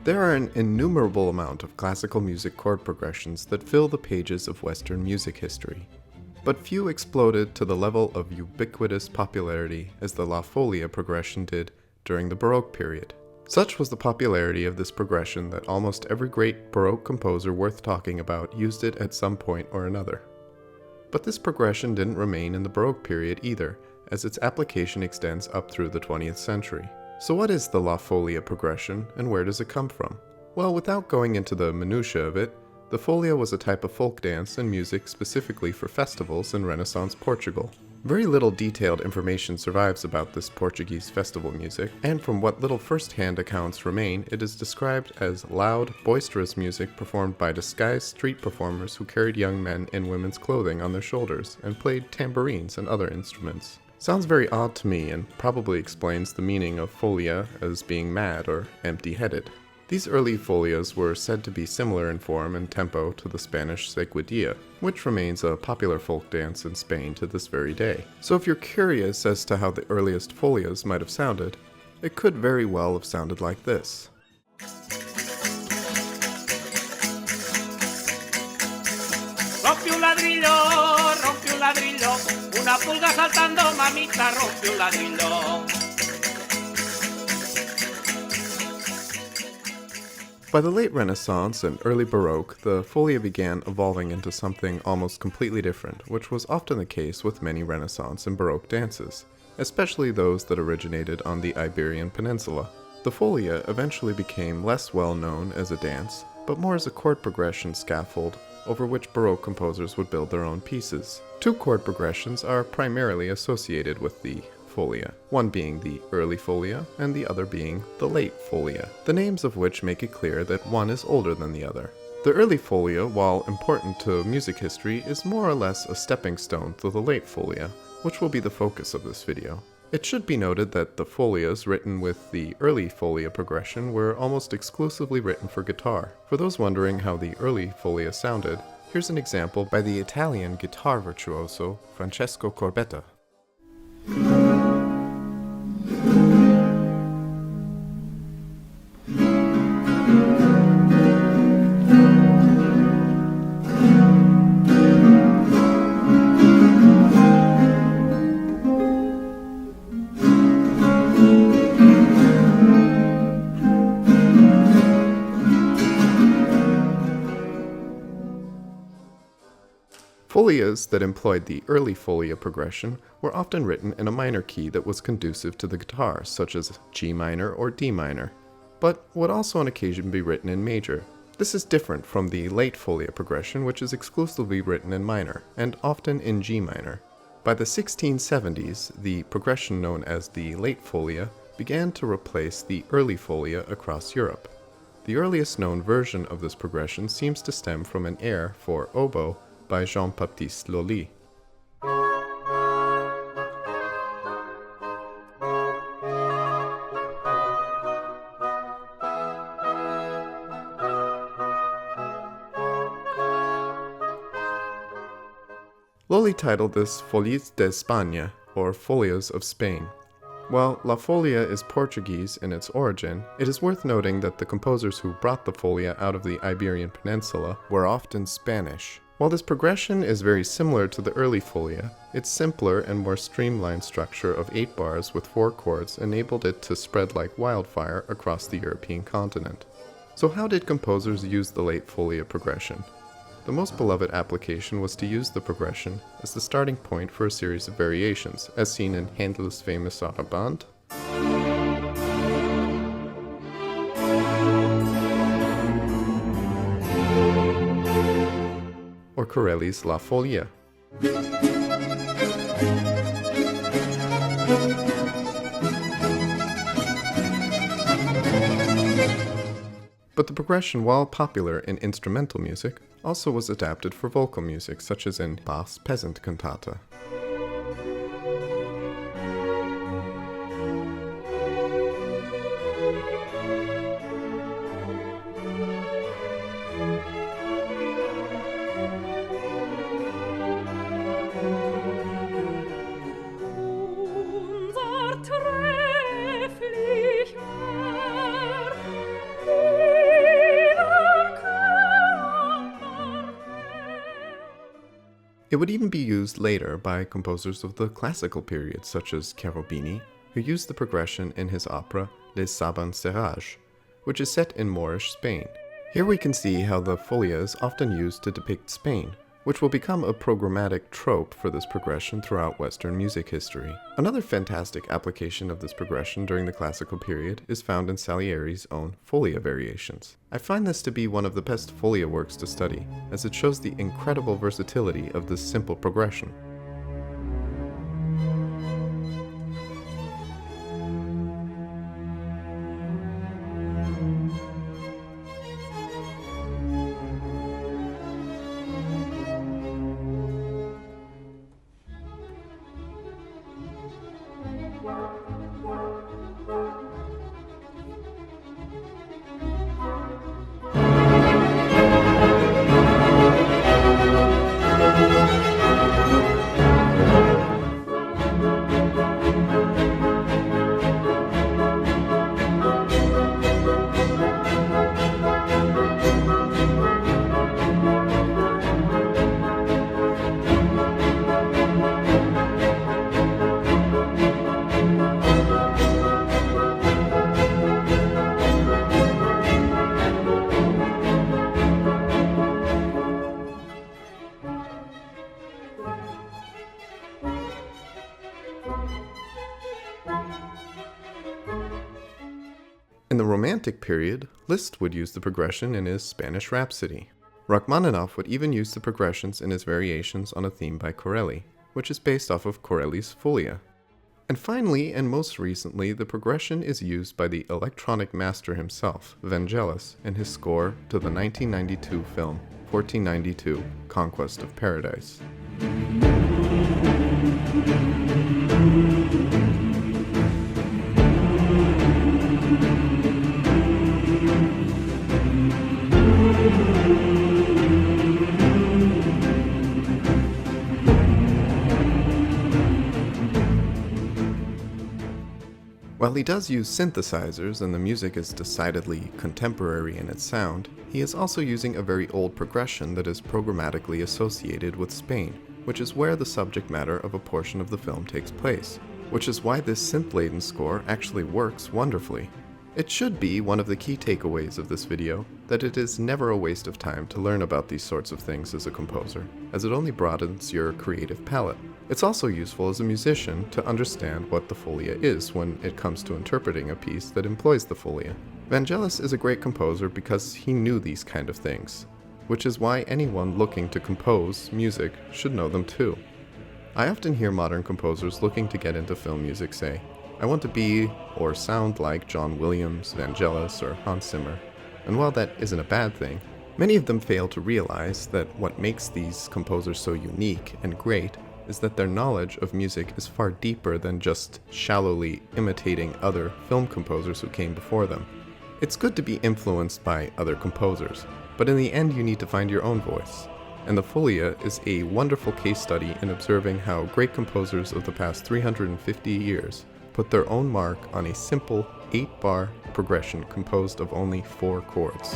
There are an innumerable amount of classical music chord progressions that fill the pages of Western music history, but few exploded to the level of ubiquitous popularity as the La Folia progression did during the Baroque period. Such was the popularity of this progression that almost every great Baroque composer worth talking about used it at some point or another. But this progression didn't remain in the Baroque period either, as its application extends up through the 20th century. So what is the La Folia progression, and where does it come from? Well, without going into the minutiae of it, the Folia was a type of folk dance and music specifically for festivals in Renaissance Portugal. Very little detailed information survives about this Portuguese festival music, and from what little first-hand accounts remain, it is described as loud, boisterous music performed by disguised street performers who carried young men in women's clothing on their shoulders and played tambourines and other instruments. Sounds very odd to me and probably explains the meaning of folia as being mad or empty-headed. These early folias were said to be similar in form and tempo to the Spanish seguidilla, which remains a popular folk dance in Spain to this very day. So if you're curious as to how the earliest folias might have sounded, it could very well have sounded like this. Rompe un ladrillo, una pulga saltando, mamita, rompe un ladrillo. By the late Renaissance and early Baroque, the folia began evolving into something almost completely different, which was often the case with many Renaissance and Baroque dances, especially those that originated on the Iberian Peninsula. The folia eventually became less well known as a dance, but more as a chord progression scaffold over which Baroque composers would build their own pieces. Two chord progressions are primarily associated with the folia, one being the early folia and the other being the late folia, the names of which make it clear that one is older than the other. The early folia, while important to music history, is more or less a stepping stone to the late folia, which will be the focus of this video. It should be noted that the folias written with the early folia progression were almost exclusively written for guitar. For those wondering how the early folia sounded, here's an example by the Italian guitar virtuoso Francesco Corbetta. Folias that employed the early folia progression were often written in a minor key that was conducive to the guitar, such as G minor or D minor, but would also on occasion be written in major. This is different from the late folia progression, which is exclusively written in minor, and often in G minor. By the 1670s, the progression known as the late folia began to replace the early folia across Europe. The earliest known version of this progression seems to stem from an air for oboe by Jean-Baptiste Lully. Lully titled this Folies de España, or Folias of Spain. While La Folia is Portuguese in its origin, it is worth noting that the composers who brought the folia out of the Iberian Peninsula were often Spanish. While this progression is very similar to the early folia, its simpler and more streamlined structure of 8 bars with 4 chords enabled it to spread like wildfire across the European continent. So how did composers use the late folia progression? The most beloved application was to use the progression as the starting point for a series of variations, as seen in Handel's famous Sarabande, or Corelli's La Folia. But the progression, while popular in instrumental music, also was adapted for vocal music, such as in Bach's Peasant Cantata. It would even be used later by composers of the classical period, such as Cherubini, who used the progression in his opera Les Caravansérages, which is set in Moorish Spain. Here we can see how the Folia is often used to depict Spain, which will become a programmatic trope for this progression throughout Western music history. Another fantastic application of this progression during the classical period is found in Salieri's own Folia variations. I find this to be one of the best Folia works to study, as it shows the incredible versatility of this simple progression. In the Romantic period, Liszt would use the progression in his Spanish Rhapsody. Rachmaninoff would even use the progressions in his variations on a theme by Corelli, which is based off of Corelli's Folia. And finally, and most recently, the progression is used by the electronic master himself, Vangelis, in his score to the 1992 film 1492, Conquest of Paradise. While he does use synthesizers and the music is decidedly contemporary in its sound, he is also using a very old progression that is programmatically associated with Spain, which is where the subject matter of a portion of the film takes place, which is why this synth-laden score actually works wonderfully. It should be one of the key takeaways of this video that it is never a waste of time to learn about these sorts of things as a composer, as it only broadens your creative palette. It's also useful as a musician to understand what the Folia is when it comes to interpreting a piece that employs the Folia. Vangelis is a great composer because he knew these kind of things, which is why anyone looking to compose music should know them too. I often hear modern composers looking to get into film music say, "I want to be or sound like John Williams, Vangelis, or Hans Zimmer." And while that isn't a bad thing, many of them fail to realize that what makes these composers so unique and great is that their knowledge of music is far deeper than just shallowly imitating other film composers who came before them. It's good to be influenced by other composers, but in the end you need to find your own voice. And the Folia is a wonderful case study in observing how great composers of the past 350 years put their own mark on a simple 8-bar progression composed of only 4 chords.